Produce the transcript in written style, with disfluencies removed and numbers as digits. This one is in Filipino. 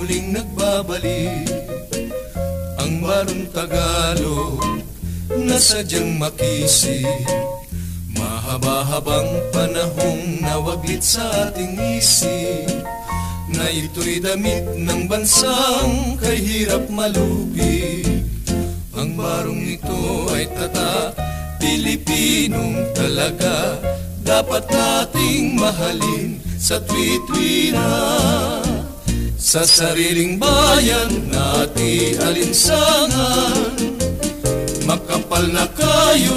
muling nagbabalik ang barong Tagalog na sadyang makisig. Mahaba-habang panahong nawaglit sa ating isip na ito'y damit ng bansang kay hirap malupig. Ang barong ito ay tatak Pilipinong talaga, dapat nating mahalin sa tuwi-tuwina. Sa sariling bayan natin alinsangan, makapal na kayo